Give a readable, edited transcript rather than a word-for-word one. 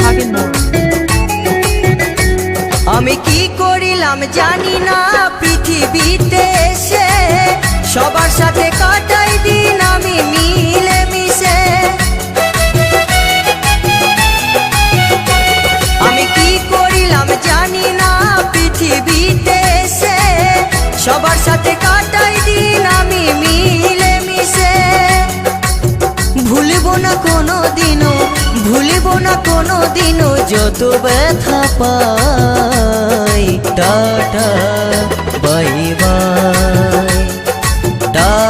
নাগের মোড়। আমি কি করিলাম জানি না পৃথিবীতে এসে, সবার সাথে কাটাই দিন আমি মিলে মিশে। আমি কি করিলাম জানি না পৃথিবীতে এসে, সবার সাথে কাটাই দিন আমি মিলে মিশে। ভুলব না কোনো দিনও, ভুলব না কোনো দিনও যত ব্যথা পাই। Tata bye bye, tata.